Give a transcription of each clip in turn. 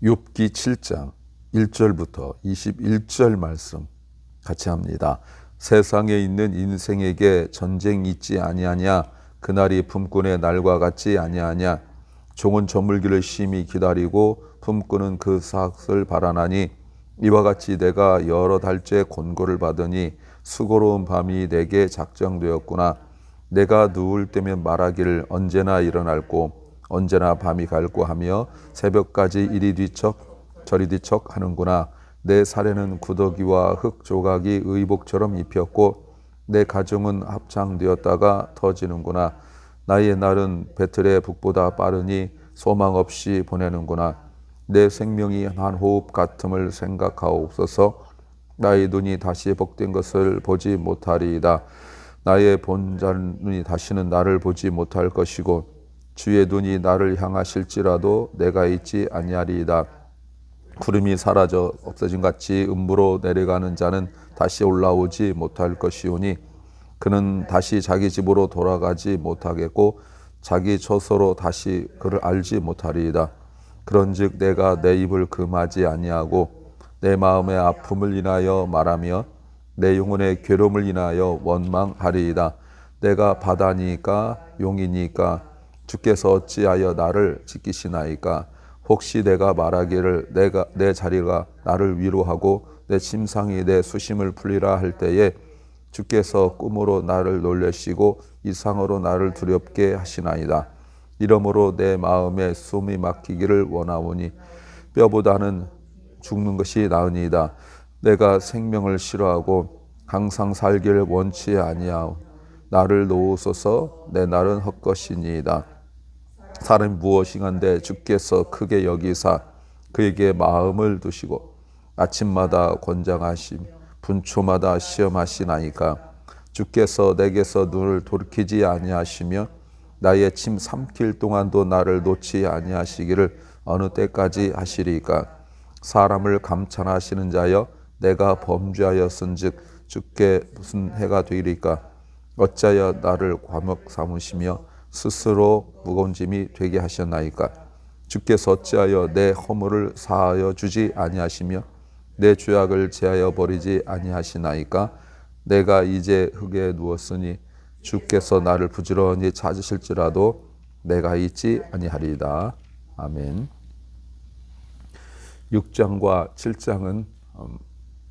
욥기 7장 1절부터 21절 말씀 같이 합니다. 세상에 있는 인생에게 전쟁이 있지 아니하냐? 그날이 품꾼의 날과 같지 아니하냐? 종은 저물기를 심히 기다리고 품꾼은 그 삭을 바라나니 이와 같이 내가 여러 달째 권고를 받으니 수고로운 밤이 내게 작정되었구나. 내가 누울 때면 말하기를 언제나 일어날고 언제나 밤이 갈고 하며 새벽까지 이리 뒤척 저리 뒤척 하는구나. 내 살에는 구더기와 흙 조각이 의복처럼 입혔고 내 가정은 합창되었다가 터지는구나. 나의 날은 배틀의 북보다 빠르니 소망 없이 보내는구나. 내 생명이 한 호흡 같음을 생각하옵소서. 나의 눈이 다시 복된 것을 보지 못하리이다. 나의 본자 눈이 다시는 나를 보지 못할 것이고 주의 눈이 나를 향하실지라도 내가 있지 아니하리이다. 구름이 사라져 없어진 같이 음부로 내려가는 자는 다시 올라오지 못할 것이오니 그는 다시 자기 집으로 돌아가지 못하겠고 자기 처소로 다시 그를 알지 못하리이다. 그런즉 내가 내 입을 금하지 아니하고 내 마음의 아픔을 인하여 말하며 내 영혼의 괴로움을 인하여 원망하리이다. 내가 바다니까 용이니까 주께서 어찌하여 나를 지키시나이까? 혹시 내가 말하기를 내 자리가 나를 위로하고 내 침상이 내 수심을 풀리라 할 때에 주께서 꿈으로 나를 놀래시고 이상으로 나를 두렵게 하시나이다. 이러므로 내 마음에 숨이 막히기를 원하오니 뼈보다는 죽는 것이 나으니이다. 내가 생명을 싫어하고 항상 살기를 원치 아니하오. 나를 놓으소서. 내 날은 헛것이니이다. 사람이 무엇인가인데 주께서 크게 여기사 그에게 마음을 두시고 아침마다 권장하심 분초마다 시험하시나이까. 주께서 내게서 눈을 돌이키지 아니하시며 나의 침 삼킬 동안도 나를 놓지 아니하시기를 어느 때까지 하시리까. 사람을 감찰하시는 자여 내가 범죄하였은즉 주께 무슨 해가 되리까. 어찌하여 나를 과목 삼으시며 스스로 무거운 짐이 되게 하셨나이까. 주께서 어찌하여 내 허물을 사하여 주지 아니하시며 내 죄악을 제하여 버리지 아니하시나이까. 내가 이제 흙에 누웠으니 주께서 나를 부지런히 찾으실지라도 내가 있지 아니하리이다. 아멘. 6장과 7장은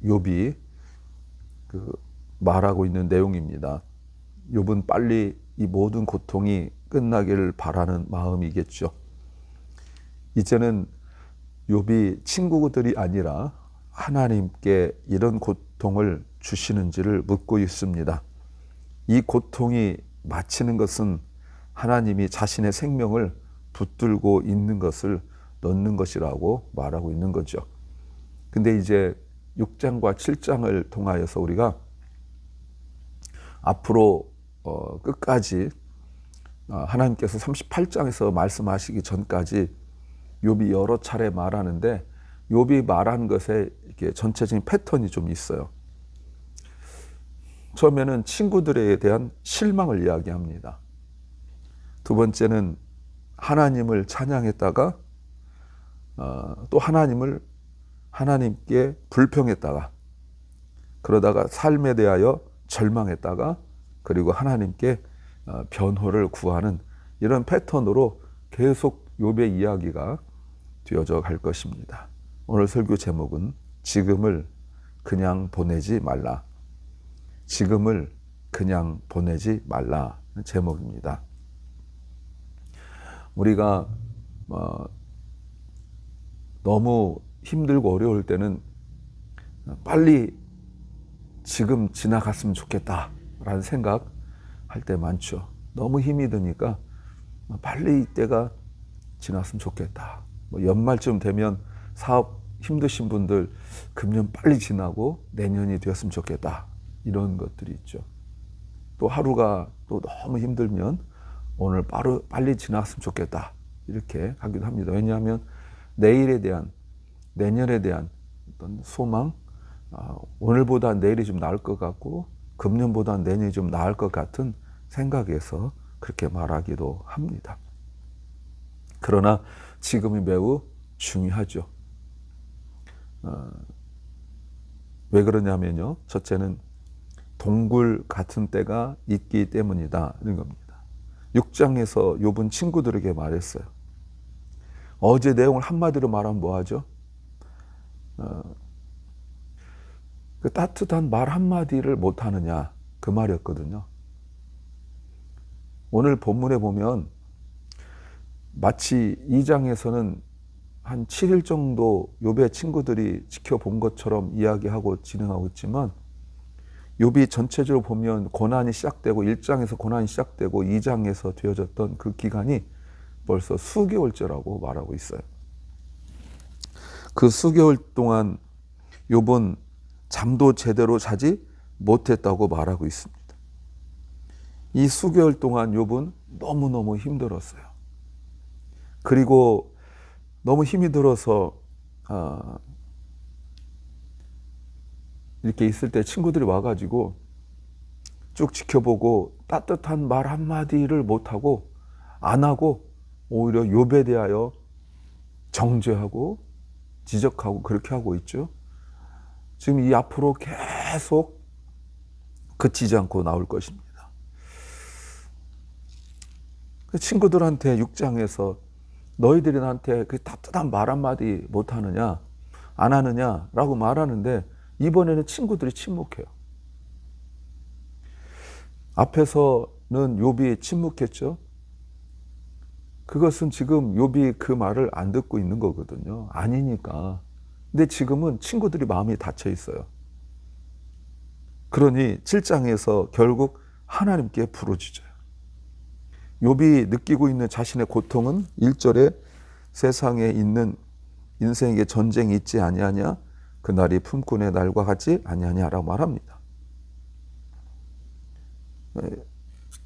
욥이 말하고 있는 내용입니다. 욥은 빨리 이 모든 고통이 끝나기를 바라는 마음이겠죠. 이제는 욥이 친구들이 아니라 하나님께 이런 고통을 주시는지를 묻고 있습니다. 이 고통이 마치는 것은 하나님이 자신의 생명을 붙들고 있는 것을 넣는 것이라고 말하고 있는 거죠. 근데 이제 6장과 7장을 통하여서 우리가 앞으로 끝까지 하나님께서 38장에서 말씀하시기 전까지 욥이 여러 차례 말하는데 욥이 말한 것에 이렇게 전체적인 패턴이 좀 있어요. 처음에는 친구들에 대한 실망을 이야기합니다. 두 번째는 하나님을 찬양했다가 또 하나님께 불평했다가 그러다가 삶에 대하여 절망했다가 그리고 하나님께 변호를 구하는 이런 패턴으로 계속 욥의 이야기가 되어져 갈 것입니다. 오늘 설교 제목은 지금을 그냥 보내지 말라. 지금을 그냥 보내지 말라 제목입니다. 우리가 너무 힘들고 어려울 때는 빨리 지금 지나갔으면 좋겠다라는 생각할 때 많죠. 너무 힘이 드니까 빨리 이때가 지났으면 좋겠다. 연말쯤 되면 사업 힘드신 분들 금년 빨리 지나고 내년이 되었으면 좋겠다. 이런 것들이 있죠. 또 하루가 또 너무 힘들면 오늘 빨리 지났으면 좋겠다. 이렇게 하기도 합니다. 왜냐하면 내일에 대한 내년에 대한 어떤 소망, 오늘보다 내일이 좀 나을 것 같고 금년보다 내년이 좀 나을 것 같은 생각에서 그렇게 말하기도 합니다. 그러나 지금이 매우 중요하죠. 왜 그러냐면요. 첫째는 동굴 같은 때가 있기 때문이다. 이런 겁니다. 6장에서 욥은 친구들에게 말했어요. 어제 내용을 한마디로 말하면 뭐하죠? 그 따뜻한 말 한마디를 못하느냐, 그 말이었거든요. 오늘 본문에 보면 마치 2장에서는 한 7일 정도 욥의 친구들이 지켜본 것처럼 이야기하고 진행하고 있지만, 욥이 전체적으로 보면 고난이 시작되고 1장에서 고난이 시작되고 2장에서 되어졌던 그 기간이 벌써 수개월째라고 말하고 있어요. 그 수개월 동안 욥은 잠도 제대로 자지 못했다고 말하고 있습니다. 이 수개월 동안 욥은 너무너무 힘들었어요. 그리고 너무 힘이 들어서 이렇게 있을 때 친구들이 와가지고 쭉 지켜보고 따뜻한 말 한마디를 못하고 안 하고 오히려 욥에 대하여 정죄하고 지적하고 그렇게 하고 있죠. 지금 이 앞으로 계속 그치지 않고 나올 것입니다. 친구들한테 6장에서 너희들이 나한테 그 따뜻한 말 한마디 못하느냐 안 하느냐라고 말하는데, 이번에는 친구들이 침묵해요. 앞에서는 욥이 침묵했죠. 그것은 지금 욥이 그 말을 안 듣고 있는 거거든요. 아니니까. 근데 지금은 친구들이 마음이 닫혀 있어요. 그러니 7장에서 결국 하나님께 부르짖어요. 욥이 느끼고 있는 자신의 고통은 1절에 세상에 있는 인생의 전쟁이 있지 아니하냐, 그날이 품꾼의 날과 같지 아니하냐라고 말합니다.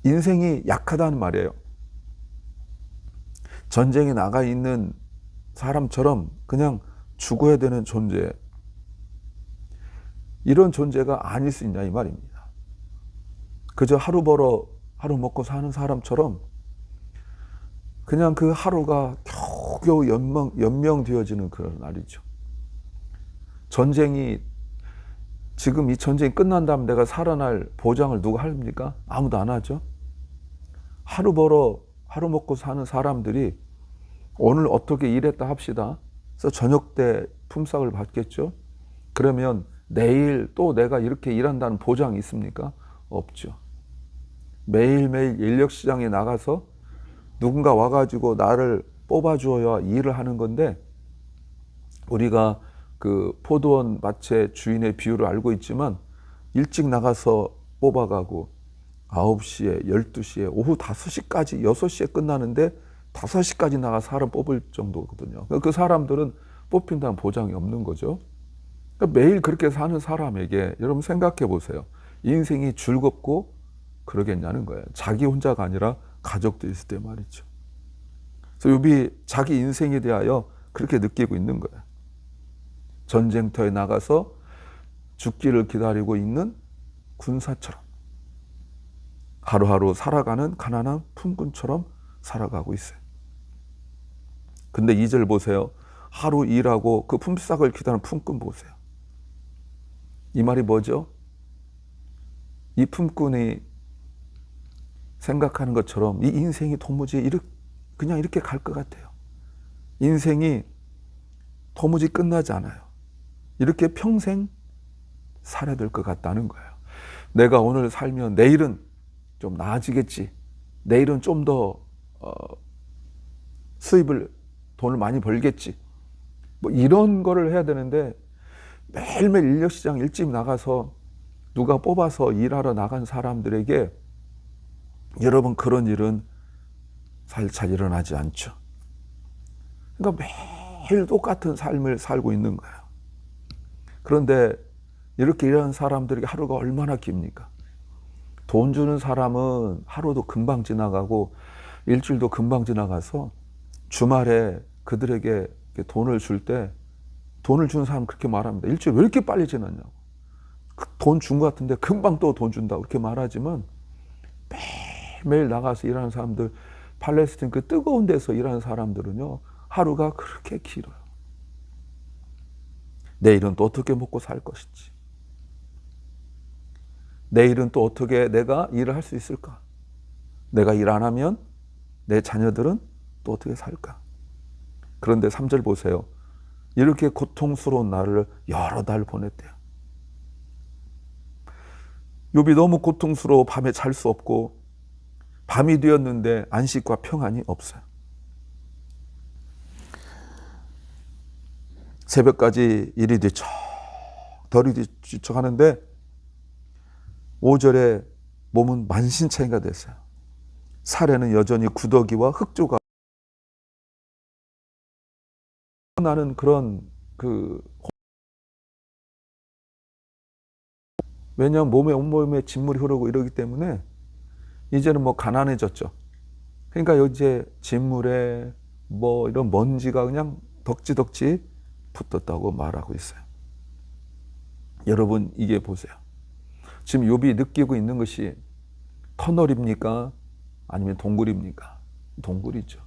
인생이 약하다는 말이에요. 전쟁에 나가 있는 사람처럼 그냥 죽어야 되는 존재, 이런 존재가 아닐 수 있냐 이 말입니다. 그저 하루 벌어 하루 먹고 사는 사람처럼 그냥 그 하루가 겨우겨우 연명되어지는 그런 날이죠. 전쟁이, 지금 이 전쟁이 끝난 다음 내가 살아날 보장을 누가 합니까? 아무도 안 하죠. 하루 벌어 하루 먹고 사는 사람들이 오늘 어떻게 일했다 합시다. 그래서 저녁 때 품삯을 받겠죠. 그러면 내일 또 내가 이렇게 일한다는 보장이 있습니까? 없죠. 매일매일 인력시장에 나가서 누군가 와가지고 나를 뽑아주어야 일을 하는 건데, 우리가 그 포도원 밭의 주인의 비유를 알고 있지만 일찍 나가서 뽑아가고 9시에 12시에 오후 5시까지 6시에 끝나는데 5시까지 나가 사람 뽑을 정도거든요. 그 사람들은 뽑힌다는 보장이 없는 거죠. 그러니까 매일 그렇게 사는 사람에게 여러분 생각해 보세요. 인생이 즐겁고 그러겠냐는 거예요. 자기 혼자가 아니라 가족도 있을 때 말이죠. 그래서 욥이 자기 인생에 대하여 그렇게 느끼고 있는 거예요. 전쟁터에 나가서 죽기를 기다리고 있는 군사처럼, 하루하루 살아가는 가난한 품꾼처럼 살아가고 있어요. 근데 2절 보세요. 하루 일하고 그 품삯을 기다리는 품꾼 보세요. 이 말이 뭐죠? 이 품꾼이 생각하는 것처럼 이 인생이 도무지 그냥 이렇게 갈 것 같아요. 인생이 도무지 끝나지 않아요. 이렇게 평생 살아야 될 것 같다는 거예요. 내가 오늘 살면 내일은 좀 나아지겠지. 내일은 좀 더 돈을 많이 벌겠지. 뭐 이런 거를 해야 되는데, 매일매일 인력시장 일찍 나가서 누가 뽑아서 일하러 나간 사람들에게 여러분 그런 일은 잘 일어나지 않죠. 그러니까 매일 똑같은 삶을 살고 있는 거예요. 그런데 이렇게 일하는 사람들에게 하루가 얼마나 깁니까? 돈 주는 사람은 하루도 금방 지나가고 일주일도 금방 지나가서 주말에 그들에게 돈을 줄 때, 돈을 주는 사람 그렇게 말합니다. 일주일 왜 이렇게 빨리 지났냐고. 돈 준 것 같은데 금방 또 돈 준다고 그렇게 말하지만, 매일 나가서 일하는 사람들, 팔레스틴 그 뜨거운 데서 일하는 사람들은요, 하루가 그렇게 길어요. 내일은 또 어떻게 먹고 살 것인지, 내일은 또 어떻게 내가 일을 할 수 있을까, 내가 일 안 하면 내 자녀들은 또 어떻게 살까. 그런데 3절 보세요. 이렇게 고통스러운 날을 여러 달 보냈대요. 욥이 너무 고통스러워 밤에 잘 수 없고, 밤이 되었는데 안식과 평안이 없어요. 새벽까지 일이 뒤척 덜이 뒤척 하는데 5절에 몸은 만신창이가 됐어요. 살에는 여전히 구더기와 흙조각 나는 그런 왜냐하면 온몸에 진물이 흐르고 이러기 때문에 이제는 뭐 가난해졌죠. 그러니까 이제 진물에 뭐 이런 먼지가 그냥 덕지덕지 붙었다고 말하고 있어요. 여러분, 이게 보세요. 지금 욥이 느끼고 있는 것이 터널입니까? 아니면 동굴입니까? 동굴이죠.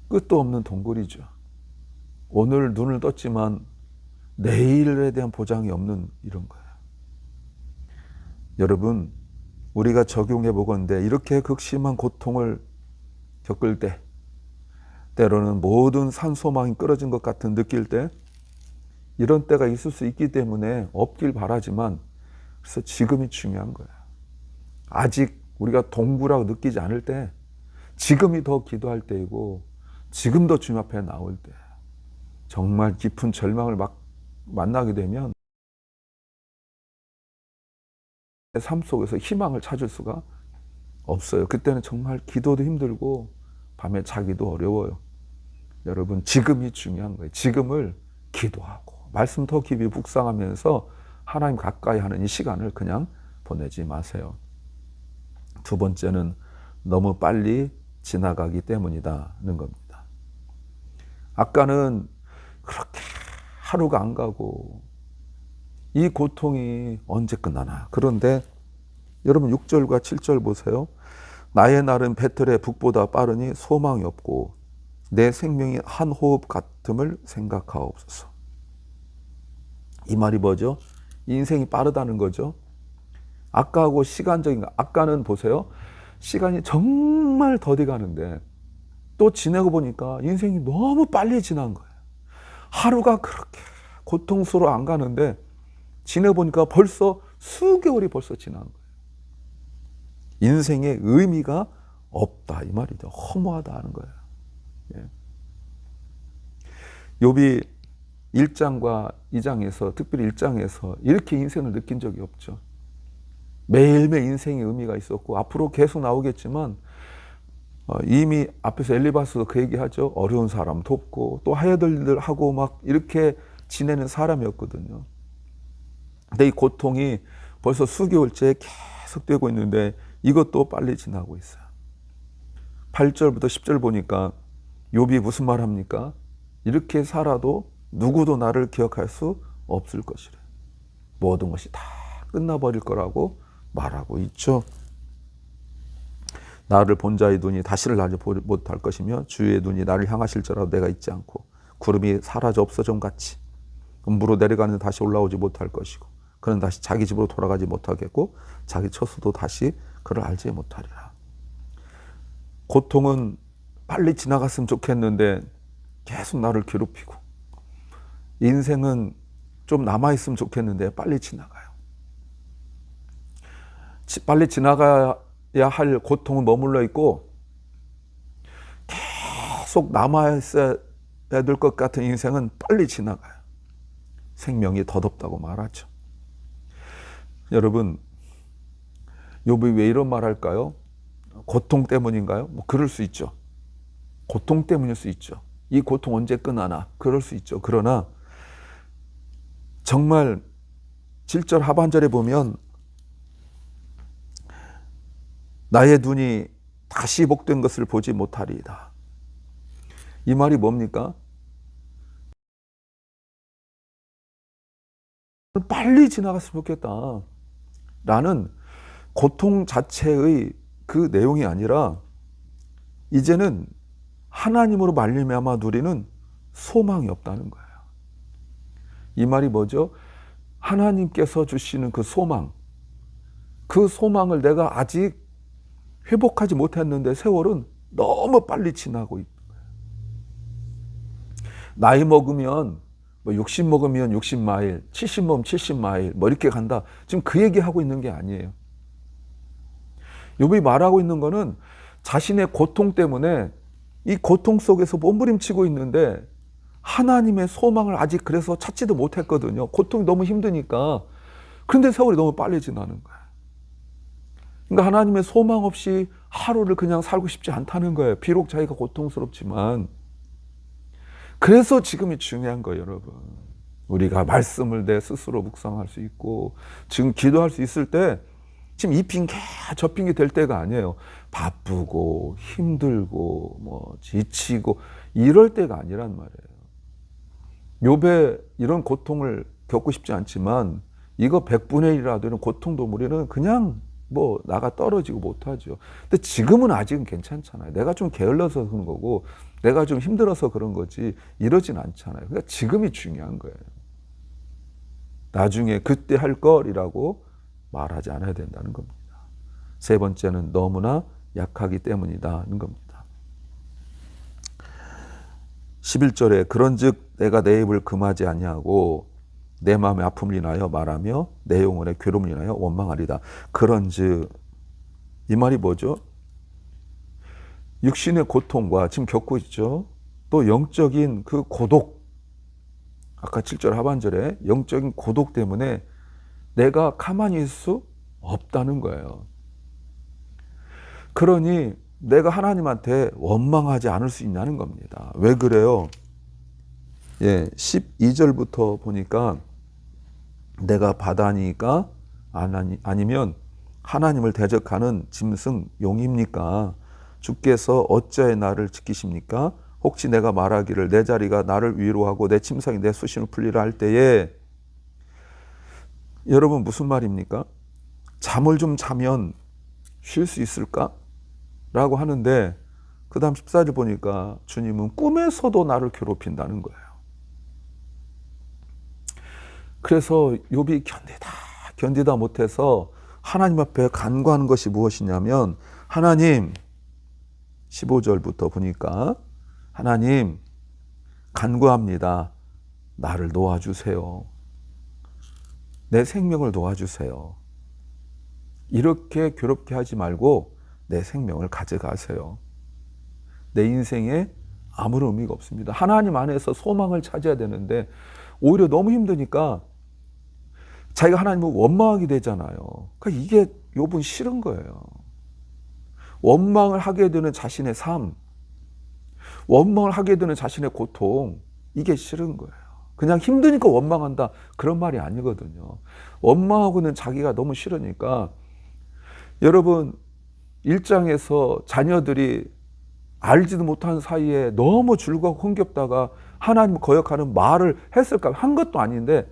끝도 없는 동굴이죠. 오늘 눈을 떴지만 내일에 대한 보장이 없는 이런 거예요. 여러분, 우리가 적용해 보건대 이렇게 극심한 고통을 겪을 때, 때로는 모든 산소망이 끊어진 것 같은 느낄 때, 이런 때가 있을 수 있기 때문에 없길 바라지만, 그래서 지금이 중요한 거예요. 아직 우리가 동굴이라고 느끼지 않을 때, 지금이 더 기도할 때이고, 지금 더 주님 앞에 나올 때, 정말 깊은 절망을 막 만나게 되면 내 삶 속에서 희망을 찾을 수가 없어요. 그때는 정말 기도도 힘들고 밤에 자기도 어려워요. 여러분, 지금이 중요한 거예요. 지금을 기도하고 말씀 더 깊이 묵상하면서 하나님 가까이 하는 이 시간을 그냥 보내지 마세요. 두 번째는 너무 빨리 지나가기 때문이다는 겁니다. 아까는 그렇게 하루가 안 가고 이 고통이 언제 끝나나. 그런데 여러분 6절과 7절 보세요. 나의 날은 배틀의 북보다 빠르니 소망이 없고 내 생명이 한 호흡 같음을 생각하옵소서. 이 말이 뭐죠? 인생이 빠르다는 거죠. 아까하고 시간적인 거. 아까는 보세요. 시간이 정말 더디 가는데 또 지내고 보니까 인생이 너무 빨리 지난 거예요. 하루가 그렇게 고통스러워 안 가는데 지내보니까 벌써 수개월이 벌써 지난 거예요. 인생의 의미가 없다 이 말이죠. 허무하다 하는 거예요. 예. 욥이 1장과 2장에서 특별히 1장에서 이렇게 인생을 느낀 적이 없죠. 매일매일 인생의 의미가 있었고 앞으로 계속 나오겠지만 이미 앞에서 엘리바스도 그 얘기하죠. 어려운 사람 돕고 또 해야 될 일들 하고 막 이렇게 지내는 사람이었거든요. 근데 이 고통이 벌써 수개월째 계속되고 있는데 이것도 빨리 지나고 있어요. 8절부터 10절 보니까 욥이 무슨 말 합니까? 이렇게 살아도 누구도 나를 기억할 수 없을 것이래. 모든 것이 다 끝나버릴 거라고 말하고 있죠. 나를 본 자의 눈이 다시를 나를 보지 못할 것이며 주의 눈이 나를 향하실지라도 내가 있지 않고 구름이 사라져 없어짐 같이 음부로 내려가는 다시 올라오지 못할 것이고 그는 다시 자기 집으로 돌아가지 못하겠고 자기 처소도 다시 그를 알지 못하리라. 고통은 빨리 지나갔으면 좋겠는데 계속 나를 괴롭히고 인생은 좀 남아있으면 좋겠는데 빨리 지나가요. 빨리 지나가야 할 고통은 머물러 있고 계속 남아있어야 될 것 같은 인생은 빨리 지나가요. 생명이 덧없다고 말하죠. 여러분, 욥이 왜 이런 말 할까요? 고통 때문인가요? 뭐 그럴 수 있죠. 고통 때문일 수 있죠. 이 고통 언제 끝나나? 그럴 수 있죠. 그러나 정말 7절 하반절에 보면 나의 눈이 다시 복된 것을 보지 못하리이다. 이 말이 뭡니까? 빨리 지나갔으면 좋겠다 라는 고통 자체의 그 내용이 아니라 이제는 하나님으로 말미암아 누리는 소망이 없다는 거예요. 이 말이 뭐죠? 하나님께서 주시는 그 소망, 그 소망을 내가 아직 회복하지 못했는데 세월은 너무 빨리 지나고 있는 거예요. 나이 먹으면 뭐 60 먹으면 60마일, 70 먹으면 70마일 뭐 이렇게 간다. 지금 그 얘기하고 있는 게 아니에요. 욥이 말하고 있는 거는 자신의 고통 때문에 이 고통 속에서 몸부림치고 있는데 하나님의 소망을 아직 그래서 찾지도 못했거든요. 고통이 너무 힘드니까. 그런데 세월이 너무 빨리 지나는 거예요. 그러니까 하나님의 소망 없이 하루를 그냥 살고 싶지 않다는 거예요. 비록 자기가 고통스럽지만. 그래서 지금이 중요한 거예요, 여러분. 우리가 말씀을 내 스스로 묵상할 수 있고 지금 기도할 수 있을 때 지금 이 핑계 저 핑계 될 때가 아니에요. 바쁘고 힘들고 뭐 지치고 이럴 때가 아니란 말이에요. 욥의 이런 고통을 겪고 싶지 않지만 이거 100분의 1이라도 이런 고통도 우리는 그냥 뭐 나가 떨어지고 못하죠. 근데 지금은 아직은 괜찮잖아요. 내가 좀 게을러서 그런 거고 내가 좀 힘들어서 그런 거지 이러진 않잖아요. 그러니까 지금이 중요한 거예요. 나중에 그때 할 걸이라고 말하지 않아야 된다는 겁니다. 세 번째는 너무나 약하기 때문이다는 겁니다. 11절에 그런즉 내가 내 입을 금하지 아니하고 내 마음의 아픔을 인하여 말하며 내 영혼의 괴로움을 인하여 원망하리다. 그런즉 이 말이 뭐죠? 육신의 고통과 지금 겪고 있죠. 또 영적인 그 고독, 아까 7절 하반절에 영적인 고독 때문에 내가 가만히 있을 수 없다는 거예요. 그러니 내가 하나님한테 원망하지 않을 수 있냐는 겁니다. 왜 그래요? 12절부터 보니까 내가 바다니까 아니면 하나님을 대적하는 짐승 용입니까? 주께서 어찌하여 나를 지키십니까? 혹시 내가 말하기를 내 자리가 나를 위로하고 내 침상이 내 수심을 풀리라 할 때에 여러분 무슨 말입니까? 잠을 좀 자면 쉴 수 있을까? 라고 하는데 그 다음 14절 보니까 주님은 꿈에서도 나를 괴롭힌다는 거예요. 그래서 욥이 견디다 못해서 하나님 앞에 간구하는 것이 무엇이냐면 하나님 15절부터 보니까 하나님 간구합니다. 나를 놓아주세요. 내 생명을 놓아주세요. 이렇게 괴롭게 하지 말고 내 생명을 가져가세요. 내 인생에 아무런 의미가 없습니다. 하나님 안에서 소망을 찾아야 되는데 오히려 너무 힘드니까 자기가 하나님을 원망하게 되잖아요. 그러니까 이게 욥은 싫은 거예요. 원망을 하게 되는 자신의 삶, 원망을 하게 되는 자신의 고통, 이게 싫은 거예요. 그냥 힘드니까 원망한다 그런 말이 아니거든요. 원망하고는 자기가 너무 싫으니까 여러분 일장에서 자녀들이 알지도 못한 사이에 너무 즐거워 흥겹다가 하나님을 거역하는 말을 했을까 한 것도 아닌데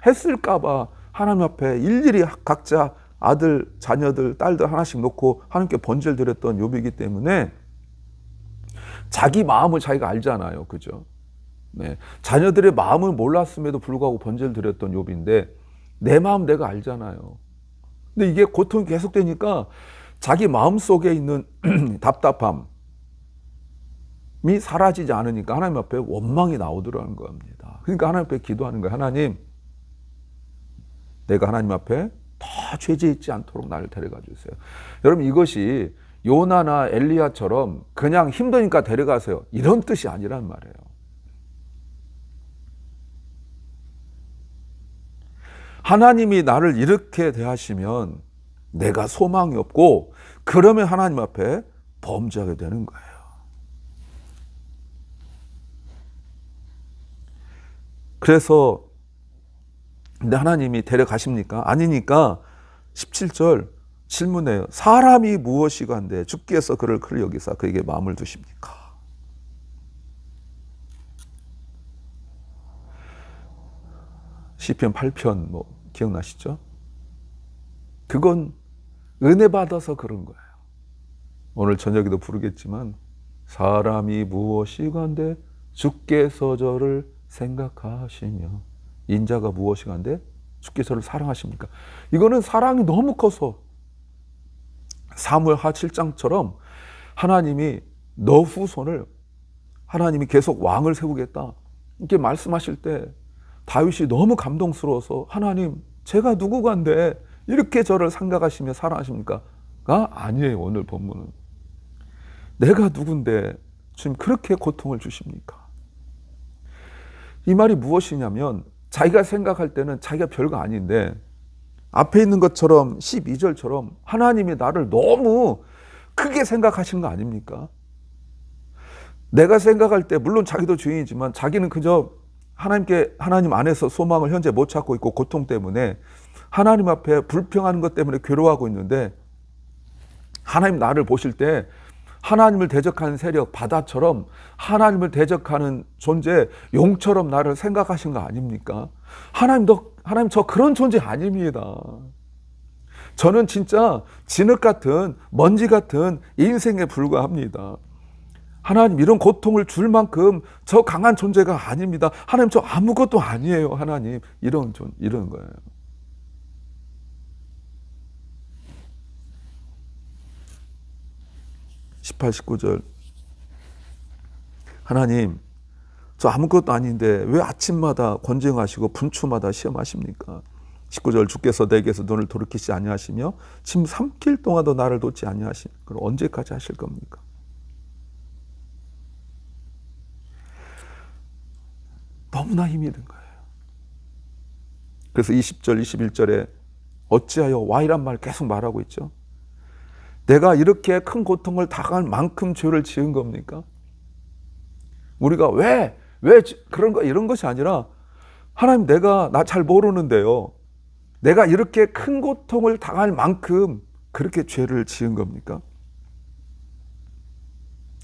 했을까 봐 하나님 앞에 일일이 각자 아들, 자녀들, 딸들 하나씩 놓고 하나님께 번제를 드렸던 욥이기 때문에 자기 마음을 자기가 알잖아요. 그죠? 네. 자녀들의 마음을 몰랐음에도 불구하고 번제를 드렸던 욥인데 내 마음 내가 알잖아요. 근데 이게 고통이 계속되니까 자기 마음 속에 있는 답답함이 사라지지 않으니까 하나님 앞에 원망이 나오더라는 겁니다. 그러니까 하나님 앞에 기도하는 거예요. 하나님, 내가 하나님 앞에 더 죄짓지 않도록 나를 데려가 주세요. 여러분 이것이 요나나 엘리야처럼 그냥 힘드니까 데려가세요. 이런 뜻이 아니란 말이에요. 하나님이 나를 이렇게 대하시면 내가 소망이 없고 그러면 하나님 앞에 범죄하게 되는 거예요. 그래서 근데 하나님이 데려가십니까? 아니니까 17절 질문해요. 사람이 무엇이간데 주께서 그를 여기사 그에게 마음을 두십니까? 시편 8편 뭐 기억나시죠? 그건 은혜 받아서 그런 거예요. 오늘 저녁에도 부르겠지만 사람이 무엇이간데 주께서 저를 생각하시며 인자가 무엇이간데 주께 저를 사랑하십니까? 이거는 사랑이 너무 커서 사무엘하 7장처럼 하나님이 너 후손을 하나님이 계속 왕을 세우겠다 이렇게 말씀하실 때 다윗이 너무 감동스러워서 하나님 제가 누구간데 이렇게 저를 생각하시며 사랑하십니까? 가 아니에요. 오늘 본문은 내가 누군데 지금 그렇게 고통을 주십니까? 이 말이 무엇이냐면 자기가 생각할 때는 자기가 별거 아닌데 앞에 있는 것처럼 12절처럼 하나님이 나를 너무 크게 생각하시는 거 아닙니까? 내가 생각할 때 물론 자기도 죄인이지만 자기는 그저 하나님 안에서 소망을 현재 못 찾고 있고 고통 때문에 하나님 앞에 불평하는 것 때문에 괴로워하고 있는데 하나님 나를 보실 때 하나님을 대적하는 세력 바다처럼 하나님을 대적하는 존재 용처럼 나를 생각하신 거 아닙니까? 하나님 저 그런 존재 아닙니다. 저는 진짜 진흙 같은 먼지 같은 인생에 불과합니다. 하나님 이런 고통을 줄 만큼 저 강한 존재가 아닙니다. 하나님 저 아무것도 아니에요. 하나님 이런 거예요. (18, 19절) 하나님 저 아무것도 아닌데 왜 아침마다 권쟁하시고 분추마다 시험하십니까? 19절 주께서 내게서 눈을 돌이키지 아니하시며 지금 3킬 동안도 나를 놓지 아니하시니 그럼 언제까지 하실 겁니까? 너무나 힘이 든 거예요. 그래서 20절 21절에 어찌하여 와이란 말 계속 말하고 있죠. 내가 이렇게 큰 고통을 당할 만큼 죄를 지은 겁니까? 우리가 왜 그런 거 이런 것이 아니라 하나님 내가 나 잘 모르는데요. 내가 이렇게 큰 고통을 당할 만큼 그렇게 죄를 지은 겁니까?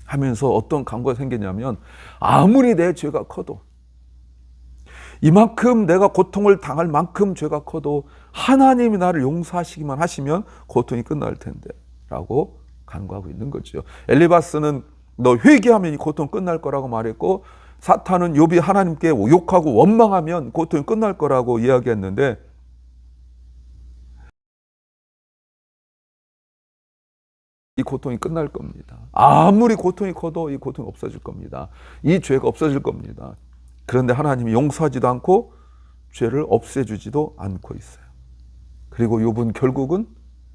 하면서 어떤 간구가 생기냐면 아무리 내 죄가 커도 이만큼 내가 고통을 당할 만큼 죄가 커도 하나님이 나를 용서하시기만 하시면 고통이 끝날 텐데 라고 간구하고 있는 거죠. 엘리바스는 너 회개하면 이 고통 끝날 거라고 말했고 사탄은 욥이 하나님께 욕하고 원망하면 고통이 끝날 거라고 이야기했는데 이 고통이 끝날 겁니다. 아무리 고통이 커도 이 고통이 없어질 겁니다. 이 죄가 없어질 겁니다. 그런데 하나님이 용서하지도 않고 죄를 없애주지도 않고 있어요. 그리고 욥은 결국은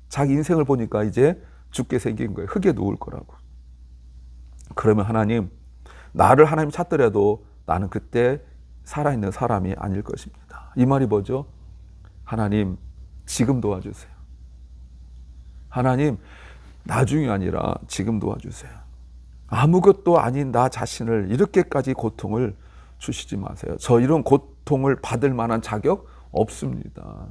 자기 인생을 보니까 이제 죽게 생긴 거예요. 흙에 누울 거라고. 그러면 하나님 나를 하나님 찾더라도 나는 그때 살아있는 사람이 아닐 것입니다. 이 말이 뭐죠? 하나님 지금 도와주세요. 하나님 나중이 아니라 지금 도와주세요. 아무것도 아닌 나 자신을 이렇게까지 고통을 주시지 마세요. 저 이런 고통을 받을 만한 자격 없습니다.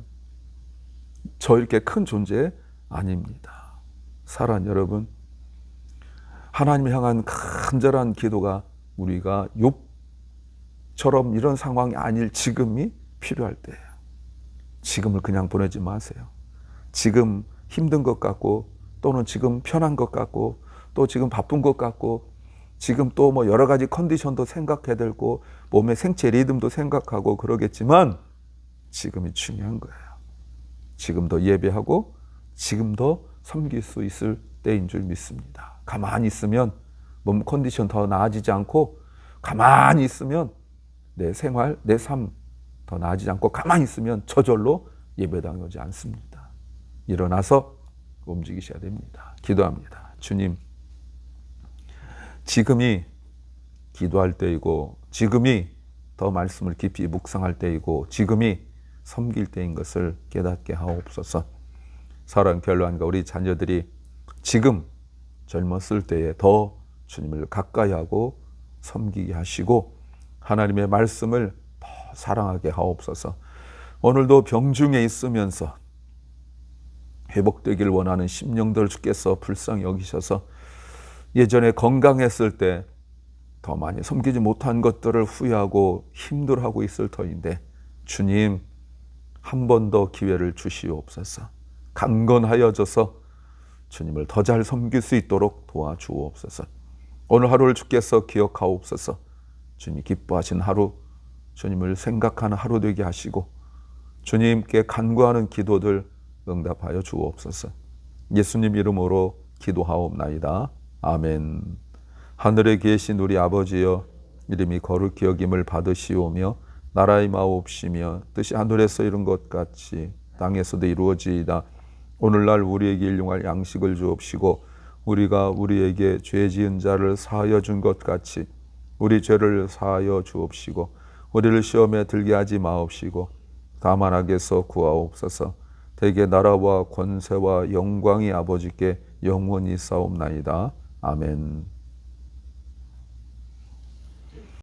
저 이렇게 큰 존재 아닙니다. 사랑하는 여러분, 하나님을 향한 간절한 기도가 우리가 욥처럼 이런 상황이 아닐 지금이 필요할 때예요. 지금을 그냥 보내지 마세요. 지금 힘든 것 같고 또는 지금 편한 것 같고 또 지금 바쁜 것 같고 지금 또 뭐 여러 가지 컨디션도 생각해야 되고 몸의 생체 리듬도 생각하고 그러겠지만 지금이 중요한 거예요. 지금도 예배하고 지금도 섬길 수 있을 때인 줄 믿습니다. 가만히 있으면 몸 컨디션 더 나아지지 않고 가만히 있으면 내 생활, 내 삶 더 나아지지 않고 가만히 있으면 저절로 예배당에 오지 않습니다. 일어나서 움직이셔야 됩니다. 기도합니다. 주님, 지금이 기도할 때이고 지금이 더 말씀을 깊이 묵상할 때이고 지금이 섬길 때인 것을 깨닫게 하옵소서. 사랑하는 결론과 우리 자녀들이 지금 젊었을 때에 더 주님을 가까이 하고 섬기게 하시고 하나님의 말씀을 더 사랑하게 하옵소서. 오늘도 병중에 있으면서 회복되기를 원하는 심령들 주께서 불쌍히 여기셔서 예전에 건강했을 때 더 많이 섬기지 못한 것들을 후회하고 힘들어하고 있을 터인데 주님 한 번 더 기회를 주시옵소서. 강건하여져서 주님을 더 잘 섬길 수 있도록 도와주옵소서. 오늘 하루를 주께서 기억하옵소서. 주님이 기뻐하신 하루 주님을 생각하는 하루 되게 하시고 주님께 간구하는 기도들 응답하여 주옵소서. 예수님 이름으로 기도하옵나이다. 아멘. 하늘에 계신 우리 아버지여, 이름이 거룩히 여김을 받으시오며 나라의 마옵시며 뜻이 하늘에서 이룬 것 같이 땅에서도 이루어지이다. 오늘날 우리에게 일용할 양식을 주옵시고 우리가 우리에게 죄 지은 자를 사하여 준 것 같이 우리 죄를 사하여 주옵시고 우리를 시험에 들게 하지 마옵시고 다만 악에서 구하옵소서. 대개 나라와 권세와 영광이 아버지께 영원히 싸움나이다. 아멘.